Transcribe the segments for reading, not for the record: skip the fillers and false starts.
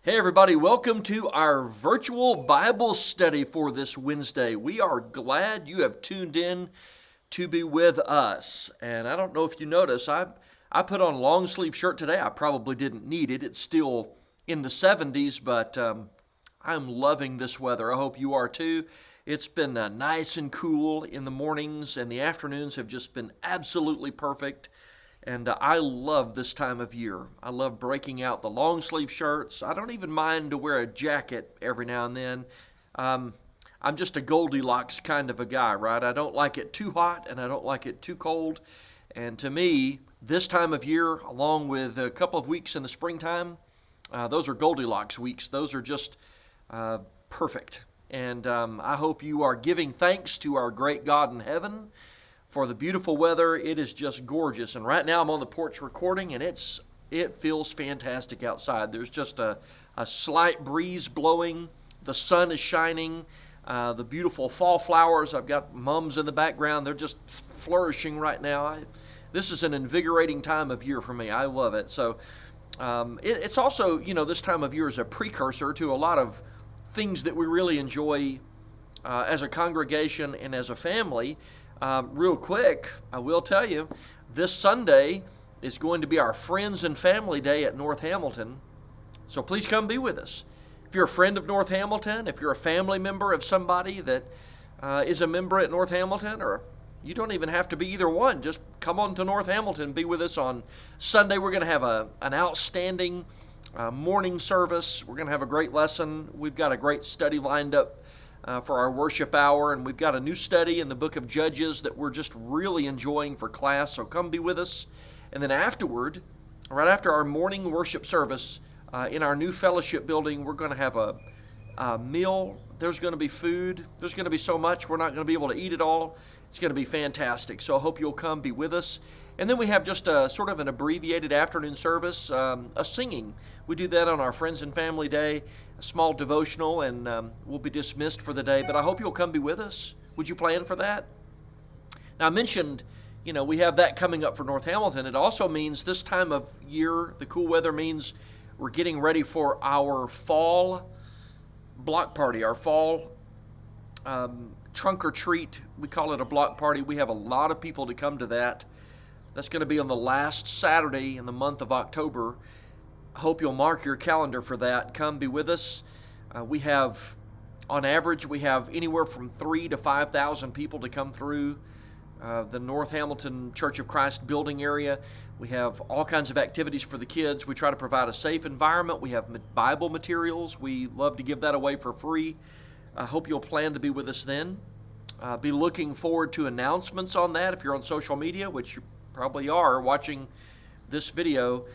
Hey, everybody, welcome to our virtual Bible study for this Wednesday. We are glad you have tuned in to be with us. And I don't know if you notice, I put on a long sleeve shirt today. I probably didn't need it. It's still in the 70s, but I'm loving this weather. I hope you are too. It's been nice and cool in the mornings, and the afternoons have just been absolutely perfect. And I love this time of year. I love breaking out the long sleeve shirts. I don't even mind to wear a jacket every now and then. Um, I'm just a Goldilocks kind of a guy, right? I don't like it too hot and I don't like it too cold. And to me, this time of year, along with a couple of weeks in the springtime, those are Goldilocks weeks. Those are just perfect. And I hope you are giving thanks to our great God in heaven for the beautiful weather. It is just gorgeous. And right now I'm on the porch recording, and it feels fantastic outside. There's just a slight breeze blowing. The sun is shining. The beautiful fall flowers. I've got mums in the background. They're just flourishing right now. This is an invigorating time of year for me. I love it. So it's also, this time of year is a precursor to a lot of things that we really enjoy as a congregation and as a family. Real quick, I will tell you, this Sunday is going to be our Friends and Family Day at North Hamilton. So please come be with us. If you're a friend of North Hamilton, if you're a family member of somebody that is a member at North Hamilton, or you don't even have to be either one, just come on to North Hamilton and be with us on Sunday. We're going to have an outstanding morning service. We're going to have a great lesson. We've got a great study lined up for our worship hour, and we've got a new study in the book of Judges that we're just really enjoying for class, so come be with us. And then afterward, right after our morning worship service, in our new fellowship building, we're going to have a meal. There's going to be food. There's going to be so much. We're not going to be able to eat it all. It's going to be fantastic, so I hope you'll come be with us. And then we have just a sort of an abbreviated afternoon service, a singing. We do that on our Friends and Family Day, a small devotional, and we'll be dismissed for the day. But I hope you'll come be with us. Would you plan for that? Now, I mentioned, we have that coming up for North Hamilton. It also means this time of year, the cool weather means we're getting ready for our fall block party, our fall trunk or treat. We call it a block party. We have a lot of people to come to that. That's going to be on the last Saturday in the month of October. I hope you'll mark your calendar for that. Come be with us. On average, we have anywhere from 3,000 to 5,000 people to come through the North Hamilton Church of Christ building area. We have all kinds of activities for the kids. We try to provide a safe environment. We have Bible materials. We love to give that away for free. I hope you'll plan to be with us then. Be looking forward to announcements on that if you're on social media, which you probably are watching this video.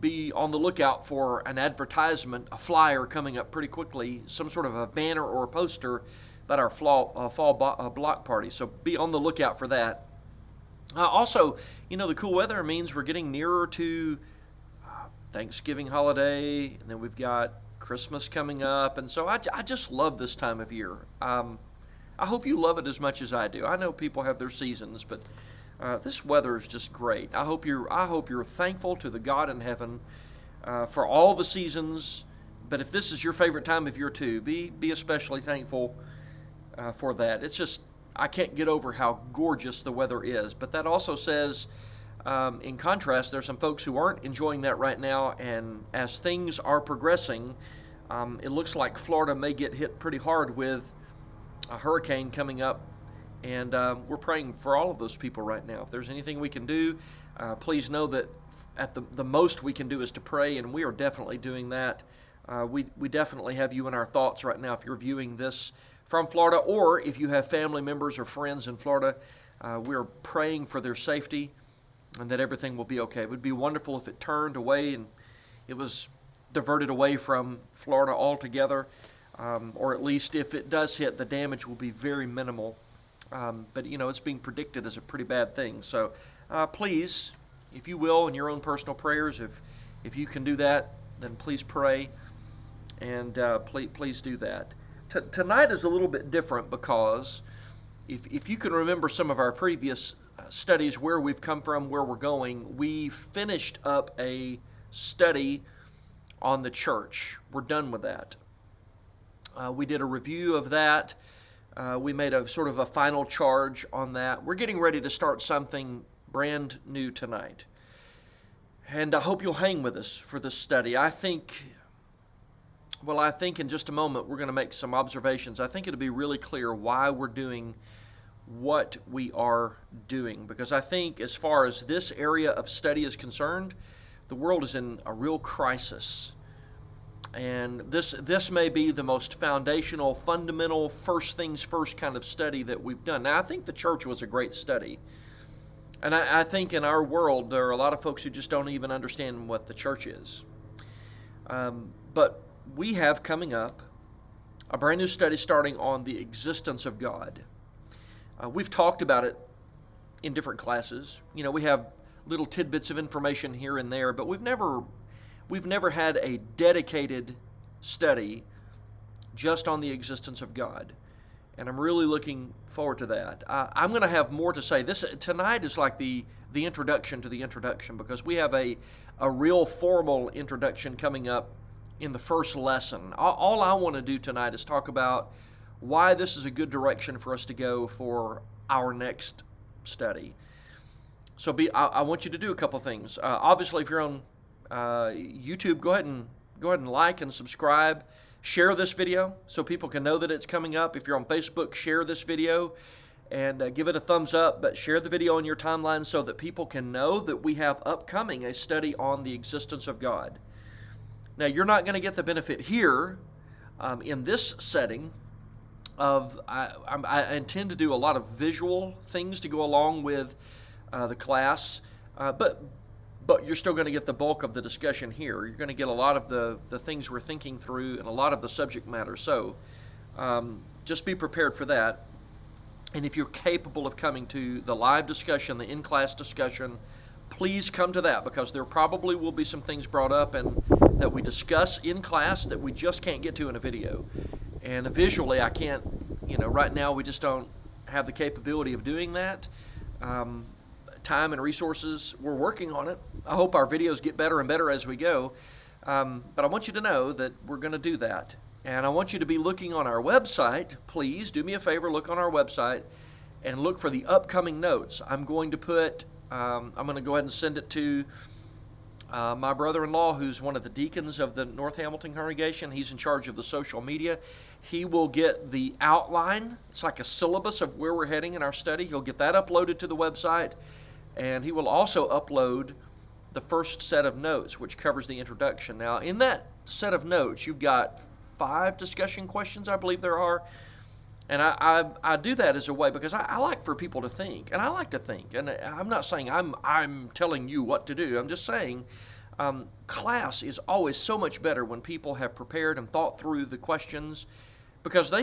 Be on the lookout for an advertisement, a flyer coming up pretty quickly, some sort of a banner or a poster about our fall block party. So be on the lookout for that. Also, the cool weather means we're getting nearer to Thanksgiving holiday, and then we've got Christmas coming up. And so I just love this time of year. I hope you love it as much as I do. I know people have their seasons, but this weather is just great. I hope you're thankful to the God in heaven for all the seasons. But if this is your favorite time of year too, be especially thankful for that. It's just, I can't get over how gorgeous the weather is. But that also says, in contrast, there's some folks who aren't enjoying that right now. And as things are progressing, it looks like Florida may get hit pretty hard with a hurricane coming up. And we're praying for all of those people right now. If there's anything we can do, please know that at the most we can do is to pray, and we are definitely doing that. We definitely have you in our thoughts right now if you're viewing this from Florida, or if you have family members or friends in Florida. We're praying for their safety and that everything will be okay. It would be wonderful if it turned away and it was diverted away from Florida altogether, or at least if it does hit, the damage will be very minimal. But it's being predicted as a pretty bad thing. So please, if you will, in your own personal prayers, if you can do that, then please pray, and please do that. Tonight is a little bit different because if you can remember some of our previous studies, where we've come from, where we're going, we finished up a study on the church. We're done with that. We did a review of that. We made a sort of a final charge on that. We're getting ready to start something brand new tonight. And I hope you'll hang with us for this study. I think in just a moment we're going to make some observations. I think it'll be really clear why we're doing what we are doing. Because I think as far as this area of study is concerned, the world is in a real crisis. And this may be the most foundational, fundamental, first things first kind of study that we've done. Now, I think the church was a great study. And I think in our world, there are a lot of folks who just don't even understand what the church is. But we have coming up a brand new study starting on the existence of God. We've talked about it in different classes. We have little tidbits of information here and there, but we've never had a dedicated study just on the existence of God. And I'm really looking forward to that. I'm going to have more to say. Tonight is like the introduction to the introduction, because we have a real formal introduction coming up in the first lesson. All I want to do tonight is talk about why this is a good direction for us to go for our next study. So I want you to do a couple things. Obviously, if you're on YouTube, go ahead and like and subscribe. Share this video so people can know that it's coming up. If you're on Facebook, share this video and give it a thumbs up, but share the video on your timeline so that people can know that we have upcoming a study on the existence of God. Now, you're not going to get the benefit here in this setting of, I intend to do a lot of visual things to go along with the class, but you're still going to get the bulk of the discussion here. You're going to get a lot of the things we're thinking through and a lot of the subject matter. So just be prepared for that. And if you're capable of coming to the live discussion, the in-class discussion, please come to that, because there probably will be some things brought up and that we discuss in class that we just can't get to in a video. And visually, I can't, right now we just don't have the capability of doing that. Time and resources, we're working on it. I hope our videos get better and better as we go. But I want you to know that we're going to do that. And I want you to be looking on our website. Please do me a favor, look on our website and look for the upcoming notes. I'm going to go ahead and send it to my brother-in-law, who's one of the deacons of the North Hamilton congregation. He's in charge of the social media. He will get the outline. It's like a syllabus of where we're heading in our study. He'll get that uploaded to the website. And he will also upload the first set of notes, which covers the introduction. Now, in that set of notes, you've got 5 discussion questions, I believe there are. And I do that as a way, because I like for people to think, and I like to think. And I'm not saying I'm telling you what to do. I'm just saying class is always so much better when people have prepared and thought through the questions, because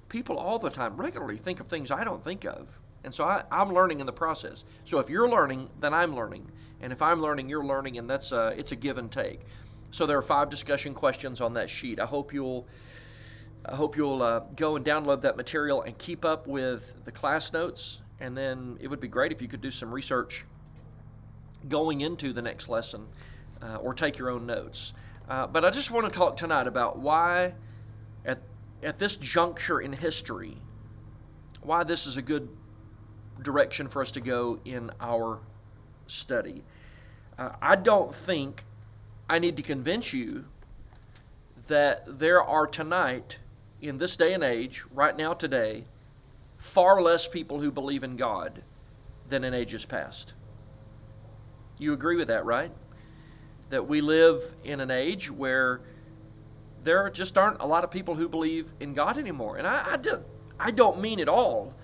people all the time regularly think of things I don't think of. And so I'm learning in the process. So if you're learning, then I'm learning. And if I'm learning, you're learning, and it's a give and take. So there are 5 discussion questions on that sheet. I hope you'll go and download that material and keep up with the class notes. And then it would be great if you could do some research going into the next lesson or take your own notes. But I just want to talk tonight about why at this juncture in history, why this is a good direction for us to go in our study. I don't think I need to convince you that there are tonight, in this day and age, right now today, far less people who believe in God than in ages past. You agree with that, right? That we live in an age where there just aren't a lot of people who believe in God anymore. And I don't mean at all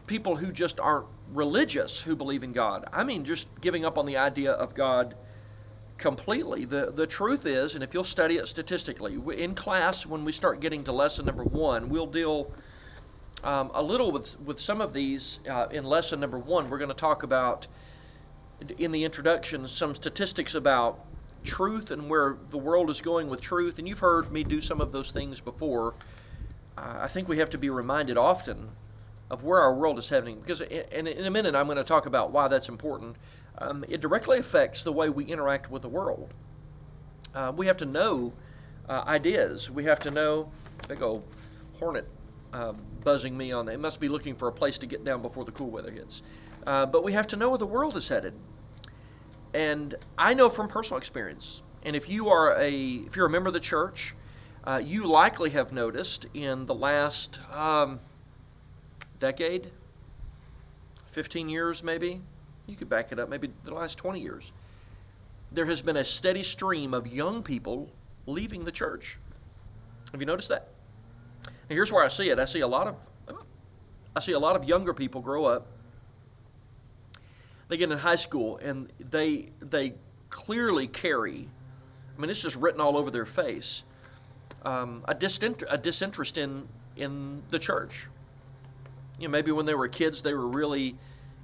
people who just aren't religious who believe in God. I mean just giving up on the idea of God completely. The truth is, and if you'll study it statistically, in class when we start getting to lesson number 1, we'll deal a little with some of these in lesson number 1. We're going to talk about, in the introduction, some statistics about truth and where the world is going with truth. And you've heard me do some of those things before. I think we have to be reminded often of where our world is heading, because in a minute I'm going to talk about why that's important. It directly affects the way we interact with the world. We have to know ideas. We have to know, big old hornet buzzing me on. It must be looking for a place to get down before the cool weather hits. But we have to know where the world is headed. And I know from personal experience, and if you're a member of the church, you likely have noticed in the last decade, 15 years maybe, you could back it up, maybe the last 20 years, there has been a steady stream of young people leaving the church. Have you noticed that? And here's where I see it. I see a lot of younger people grow up. They get in high school and they clearly carry, I mean, it's just written all over their face, a disinterest in the church. You know, maybe when they were kids, they were really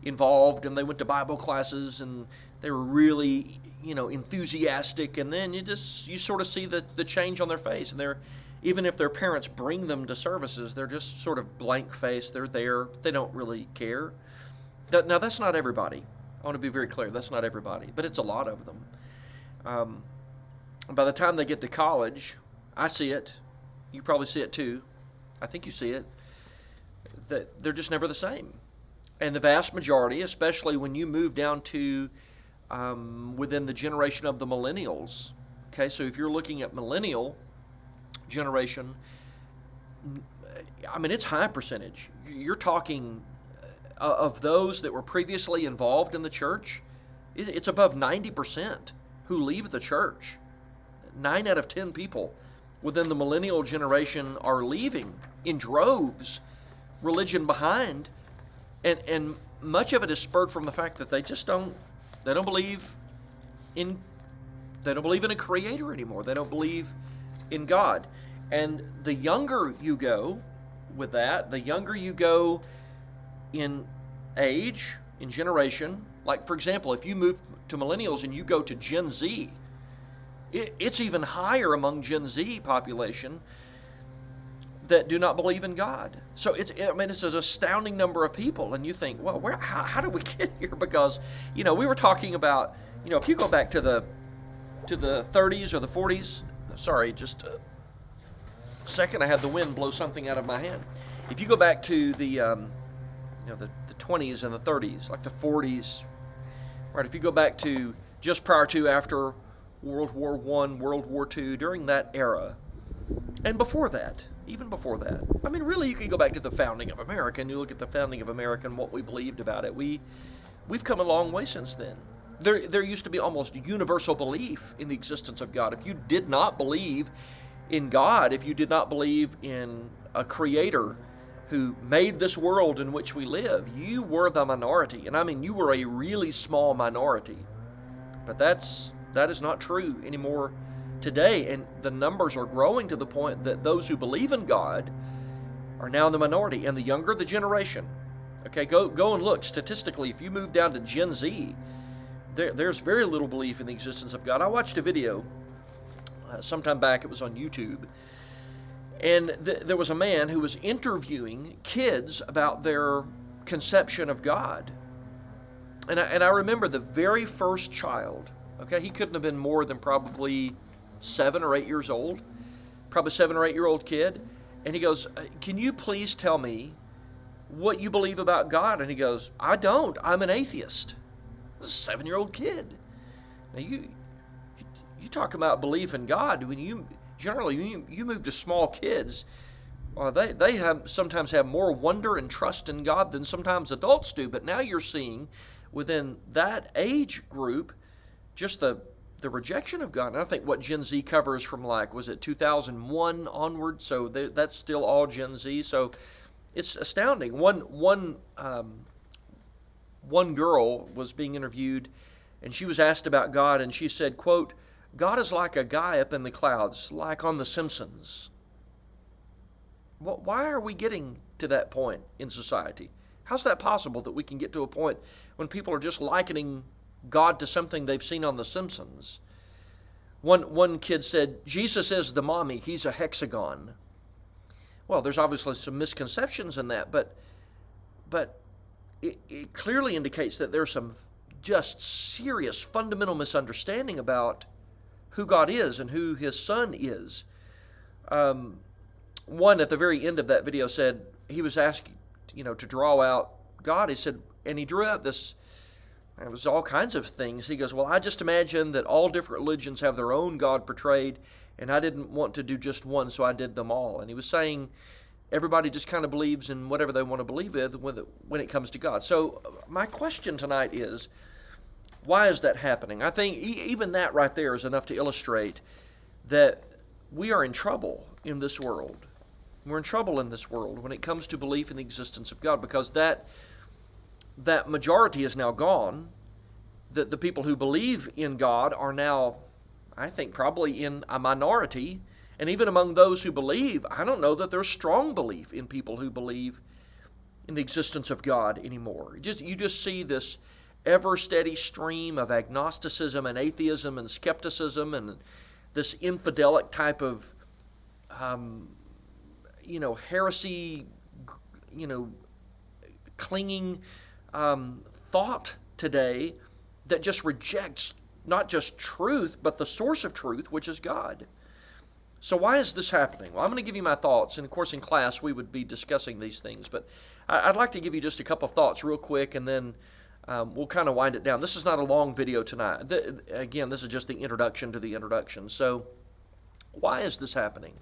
involved and they went to Bible classes and they were really, enthusiastic. And then you sort of see the change on their face. And even if their parents bring them to services, they're just sort of blank faced. They're there. They don't really care. Now, that's not everybody. I want to be very clear. That's not everybody, but it's a lot of them. By the time they get to college, I see it. You probably see it too. I think you see it. That they're just never the same. And the vast majority, especially when you move down to within the generation of the millennials, okay, so if you're looking at millennial generation, I mean, it's high percentage. You're talking of those that were previously involved in the church, it's above 90% who leave the church. 9 out of 10 people within the millennial generation are leaving in droves, religion behind, and much of it is spurred from the fact that they don't believe in a creator anymore. They don't believe in God. And the younger you go with that, the younger you go in age, in generation, like for example, if you move to millennials and you go to Gen Z, it's even higher among Gen Z population that do not believe in God. So it's an astounding number of people, and you think, well, how did we get here? Because we were talking about, if you go back to the 30s or the 40s, sorry, just a second, I had the wind blow something out of my hand. If you go back to the 20s and the 30s, like the 40s, right? If you go back to just prior to, after World War I, World War II, during that era, and before that, even before that, I mean, really, you can go back to the founding of America, and you look at the founding of America and what we believed about it. We've come a long way since then. There used to be almost universal belief in the existence of God. If you did not believe in God, if you did not believe in a creator who made this world in which we live, you were the minority. And I mean, you were a really small minority. But that is not true anymore today. And the numbers are growing to the point that those who believe in God are now the minority. And the younger the generation, okay, go and look. Statistically, if you move down to Gen Z, there's very little belief in the existence of God. I watched a video sometime back. It was on YouTube. And there was a man who was interviewing kids about their conception of God. And I remember the very first child, okay, he couldn't have been more than probably 7 or 8 years old, probably 7 or 8 year old kid. And he goes, can you please tell me what you believe about God? And he goes, I don't, I'm an atheist. This is a 7-year-old kid. Now you talk about belief in God, when you move to small kids, they sometimes have more wonder and trust in God than sometimes adults do. But now you're seeing within that age group just the rejection of God. And I think what Gen Z covers from, like, was it 2001 onward? So that's still all Gen Z. So it's astounding. One girl was being interviewed, and she was asked about God, and she said, quote, God is like a guy up in the clouds, like on The Simpsons. Why are we getting to that point in society? How's that possible that we can get to a point when people are just likening God to something they've seen on The Simpsons? One kid said, Jesus is the mommy, he's a hexagon. Well, there's obviously some misconceptions in that, but it clearly indicates that there's some just serious fundamental misunderstanding about who God is and who His Son is. One at the very end of that video said he was asked, to draw out God. He said, and he drew out this. It was all kinds of things. He goes, well, I just imagine that all different religions have their own God portrayed, and I didn't want to do just one, so I did them all. And he was saying everybody just kind of believes in whatever they want to believe in when it comes to God. So my question tonight is, why is that happening? I think even that right there is enough to illustrate that we are in trouble in this world. We're in trouble in this world when it comes to belief in the existence of God, because that majority is now gone. That the people who believe in God are now, I think, probably in a minority. And even among those who believe, I don't know that there's strong belief in people who believe in the existence of God anymore. You just see this ever steady stream of agnosticism and atheism and skepticism and this infidelic type of heresy, clinging thought today that just rejects not just truth, but the source of truth, which is God. So why is this happening? Well, I'm going to give you my thoughts, and of course in class we would be discussing these things, but I'd like to give you just a couple of thoughts real quick, and then we'll kind of wind it down. This is not a long video tonight. Again, this is just the introduction to the introduction. So why is this happening?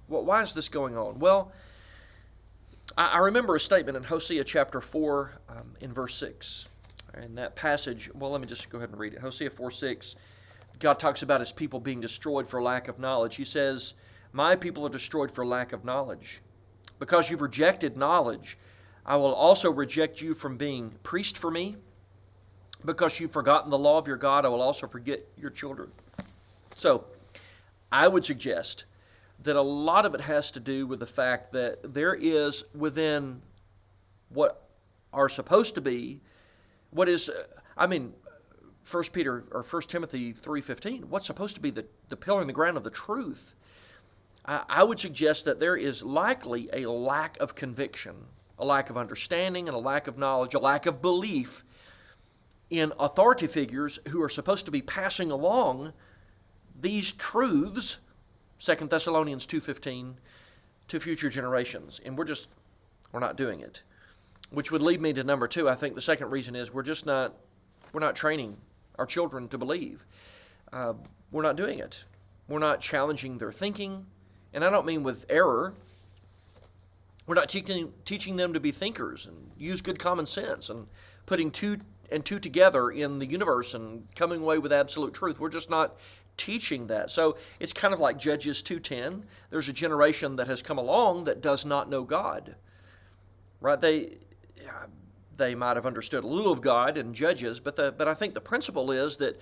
Why is this going on? Well, I remember a statement in Hosea chapter 4 in verse 6. And that passage, well, let me just go ahead and read it. Hosea 4:6, God talks about His people being destroyed for lack of knowledge. He says, my people are destroyed for lack of knowledge. Because you've rejected knowledge, I will also reject you from being priest for me. Because you've forgotten the law of your God, I will also forget your children. So, I would suggest that a lot of it has to do with the fact that there is within what are supposed to be, what is, 1 Peter or 1 Timothy 3:15, what's supposed to be the pillar and the ground of the truth. I would suggest that there is likely a lack of conviction, a lack of understanding, and a lack of knowledge, a lack of belief in authority figures who are supposed to be passing along these truths, 2 Thessalonians 2:15, to future generations. And we're not doing it. Which would lead me to number 2. I think the second reason is we're not training our children to believe. We're not doing it. We're not challenging their thinking. And I don't mean with error. We're not teaching them to be thinkers and use good common sense and putting two and two together in the universe and coming away with absolute truth. We're just not teaching that. So it's kind of like Judges 2:10. There's a generation that has come along that does not know God. Right? They might have understood a little of God in Judges, but I think the principle is that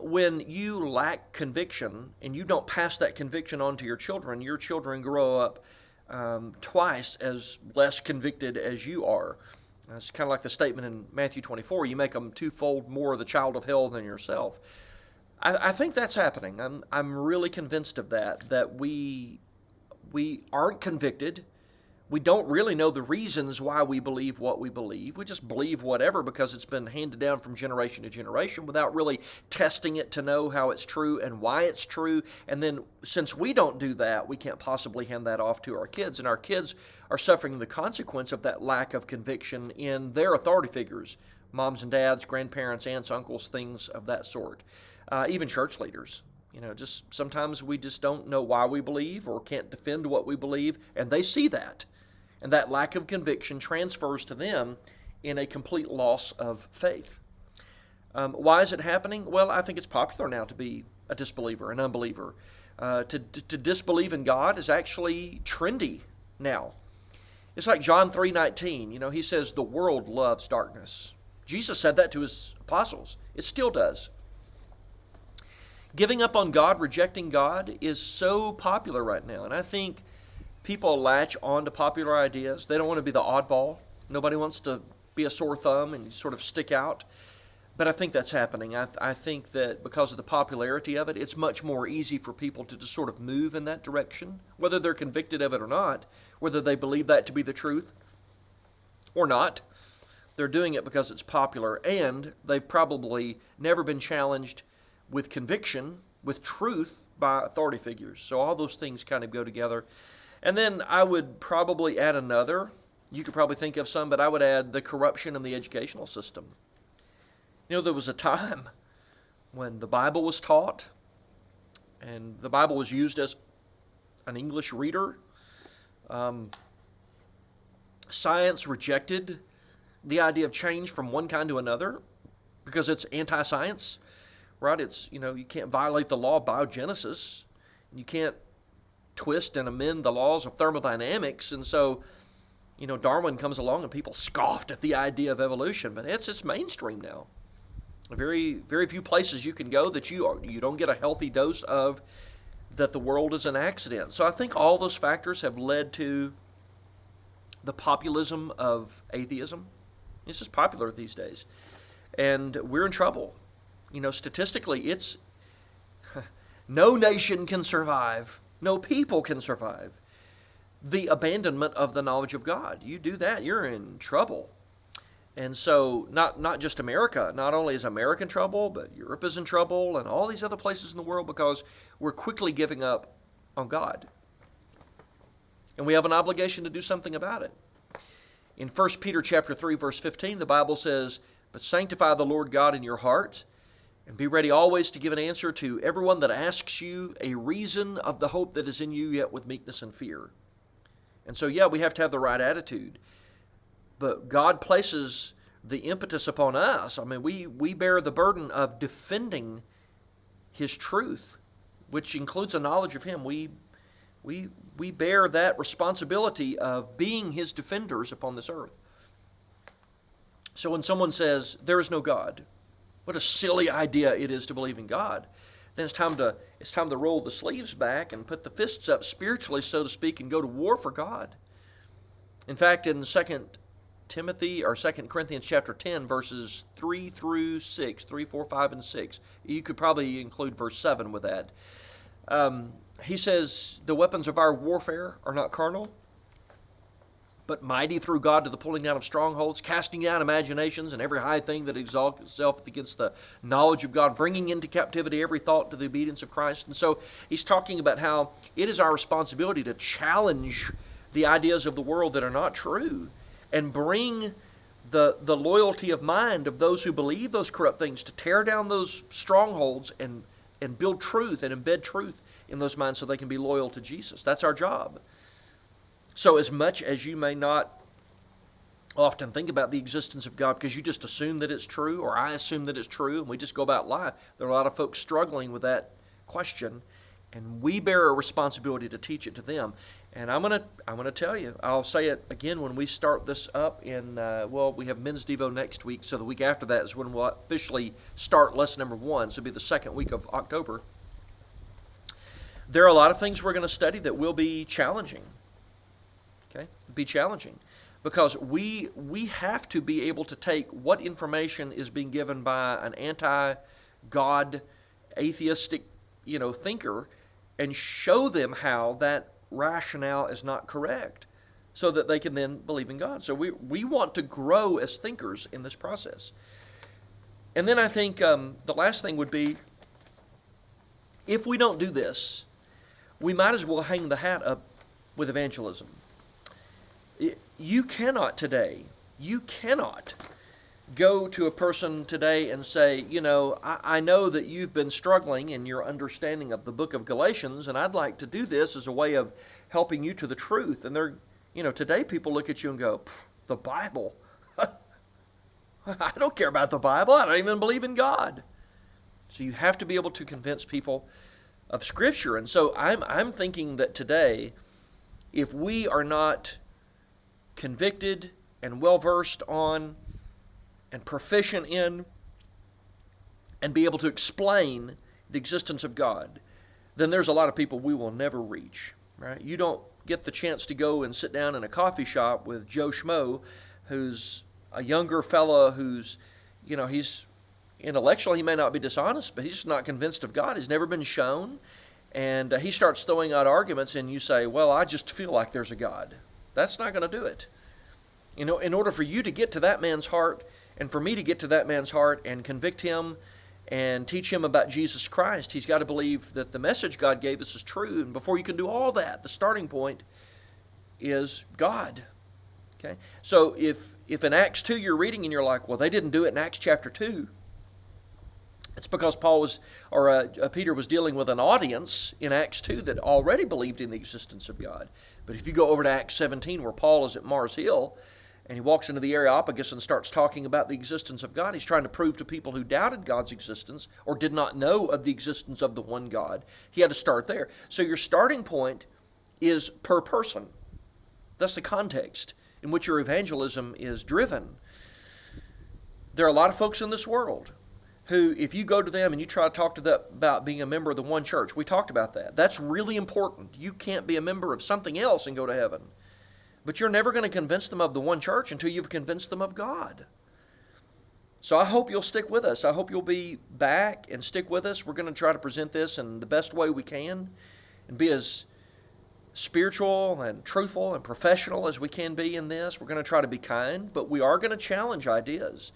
when you lack conviction and you don't pass that conviction on to your children grow up twice as less convicted as you are. It's kind of like the statement in Matthew 24, you make them twofold more the child of hell than yourself. I think that's happening. I'm really convinced of that we aren't convicted. We don't really know the reasons why we believe what we believe. We just believe whatever because it's been handed down from generation to generation without really testing it to know how it's true and why it's true. And then since we don't do that, we can't possibly hand that off to our kids. And our kids are suffering the consequence of that lack of conviction in their authority figures, moms and dads, grandparents, aunts, uncles, things of that sort. Even church leaders. Just sometimes we just don't know why we believe or can't defend what we believe, and they see that. And that lack of conviction transfers to them in a complete loss of faith. Why is it happening? Well, I think it's popular now to be a disbeliever, an unbeliever. To disbelieve in God is actually trendy now. It's like John 3:19. He says the world loves darkness. Jesus said that to his apostles. It still does. Giving up on God, rejecting God is so popular right now. And I think people latch on to popular ideas. They don't want to be the oddball. Nobody wants to be a sore thumb and sort of stick out. But I think that's happening. I think that because of the popularity of it, it's much more easy for people to just sort of move in that direction, whether they're convicted of it or not, whether they believe that to be the truth or not. They're doing it because it's popular, and they've probably never been challenged with conviction with truth by authority figures. So all those things kind of go together. And then I would probably add another. You could probably think of some, but I would add the corruption in the educational system. There was a time when the Bible was taught, and the Bible was used as an English reader. Science rejected the idea of change from one kind to another because it's anti-science, right? It's, you can't violate the law of biogenesis. You can't twist and amend the laws of thermodynamics. And so, Darwin comes along and people scoffed at the idea of evolution, but it's mainstream now. Very, very few places you can go that you don't get a healthy dose of that the world is an accident. So I think all those factors have led to the populism of atheism. It's just popular these days. And we're in trouble. Statistically, it's no nation can survive, no people can survive the abandonment of the knowledge of God. You do that, you're in trouble. And so not just America, not only is America in trouble, but Europe is in trouble and all these other places in the world because we're quickly giving up on God. And we have an obligation to do something about it. In 1 Peter chapter 3, verse 15, the Bible says, "But sanctify the Lord God in your heart, and be ready always to give an answer to everyone that asks you a reason of the hope that is in you, yet with meekness and fear." And so, we have to have the right attitude. But God places the impetus upon us. I mean, we bear the burden of defending His truth, which includes a knowledge of Him. We bear that responsibility of being His defenders upon this earth. So when someone says, there is no God, what a silly idea it is to believe in God, then it's time to roll the sleeves back and put the fists up spiritually, so to speak, and go to war for God. In fact, in 2 Corinthians chapter 10, verses 3 through 6, 3, 4, 5, and 6, you could probably include verse 7 with that. He says, the weapons of our warfare are not carnal, but mighty through God to the pulling down of strongholds, casting down imaginations and every high thing that exalts itself against the knowledge of God, bringing into captivity every thought to the obedience of Christ. And so he's talking about how it is our responsibility to challenge the ideas of the world that are not true and bring the loyalty of mind of those who believe those corrupt things, to tear down those strongholds and build truth and embed truth in those minds so they can be loyal to Jesus. That's our job. So as much as you may not often think about the existence of God because you just assume that it's true, or I assume that it's true, and we just go about life, there are a lot of folks struggling with that question, and we bear a responsibility to teach it to them. And I'm gonna tell you, I'll say it again when we start this up in, we have Men's Devo next week, so the week after that is when we'll officially start lesson number 1, so it'll be the second week of October. There are a lot of things we're going to study that will be challenging. Okay, be challenging, because we have to be able to take what information is being given by an anti-God, atheistic, thinker, and show them how that rationale is not correct, so that they can then believe in God. So we want to grow as thinkers in this process. And then I think the last thing would be, if we don't do this, we might as well hang the hat up with evangelism. You cannot go to a person today and say, I know that you've been struggling in your understanding of the book of Galatians, and I'd like to do this as a way of helping you to the truth. And today people look at you and go, the Bible? I don't care about the Bible. I don't even believe in God. So you have to be able to convince people of Scripture. And so I'm thinking that today, if we are not convicted and well-versed on and proficient in and be able to explain the existence of God, then there's a lot of people we will never reach, right? You don't get the chance to go and sit down in a coffee shop with Joe Schmo, who's a younger fella who's, he's intellectually, he may not be dishonest, but he's just not convinced of God. He's never been shown. And he starts throwing out arguments, and you say, well, I just feel like there's a God. That's not going to do it. In order for you to get to that man's heart, and for me to get to that man's heart and convict him and teach him about Jesus Christ, he's got to believe that the message God gave us is true. And before you can do all that, the starting point is God. Okay? So if in Acts 2 you're reading and you're like, well, they didn't do it in Acts chapter 2, it's because Peter was dealing with an audience in Acts 2 that already believed in the existence of God. But if you go over to Acts 17, where Paul is at Mars Hill, and he walks into the Areopagus and starts talking about the existence of God, he's trying to prove to people who doubted God's existence or did not know of the existence of the one God. He had to start there. So your starting point is per person. That's the context in which your evangelism is driven. There are a lot of folks in this world who, if you go to them and you try to talk to them about being a member of the one church, we talked about that. That's really important. You can't be a member of something else and go to heaven. But you're never going to convince them of the one church until you've convinced them of God. So I hope you'll stick with us. I hope you'll be back and stick with us. We're going to try to present this in the best way we can and be as spiritual and truthful and professional as we can be in this. We're going to try to be kind, but we are going to challenge ideas.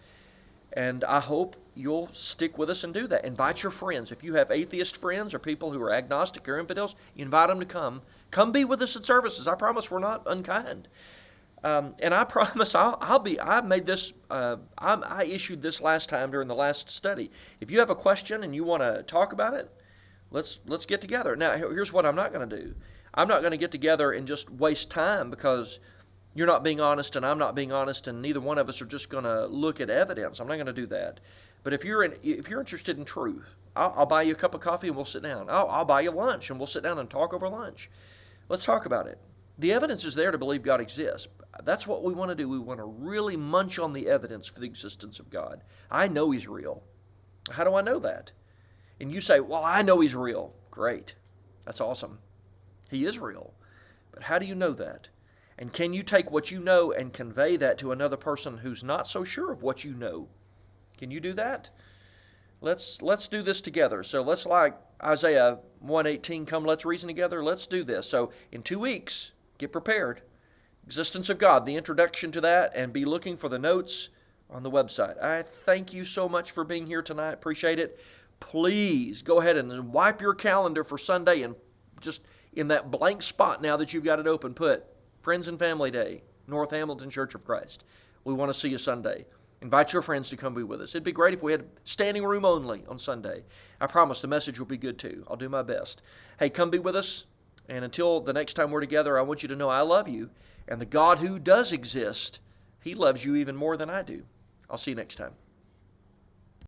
And I hope you'll stick with us and do that. Invite your friends. If you have atheist friends or people who are agnostic or infidels, invite them to come. Come be with us at services. I promise we're not unkind. And I promise I issued this last time during the last study. If you have a question and you want to talk about it, let's get together. Now, here's what I'm not going to do. I'm not going to get together and just waste time because you're not being honest and I'm not being honest, and neither one of us are just going to look at evidence. I'm not going to do that. But if you're interested in truth, I'll buy you a cup of coffee and we'll sit down. I'll buy you lunch and we'll sit down and talk over lunch. Let's talk about it. The evidence is there to believe God exists. That's what we want to do. We want to really munch on the evidence for the existence of God. I know He's real. How do I know that? And you say, well, I know He's real. Great. That's awesome. He is real. But how do you know that? And can you take what you know and convey that to another person who's not so sure of what you know? Can you do that? Let's do this together. So let's, like Isaiah 1:18, come, let's reason together. Let's do this. So in 2 weeks, get prepared. Existence of God, the introduction to that, and be looking for the notes on the website. I thank you so much for being here tonight. Appreciate it. Please go ahead and wipe your calendar for Sunday, and just in that blank spot now that you've got it open, put Friends and Family Day, North Hamilton Church of Christ. We want to see you Sunday. Invite your friends to come be with us. It'd be great if we had standing room only on Sunday. I promise the message will be good too. I'll do my best. Hey, come be with us. And until the next time we're together, I want you to know I love you. And the God who does exist, He loves you even more than I do. I'll see you next time.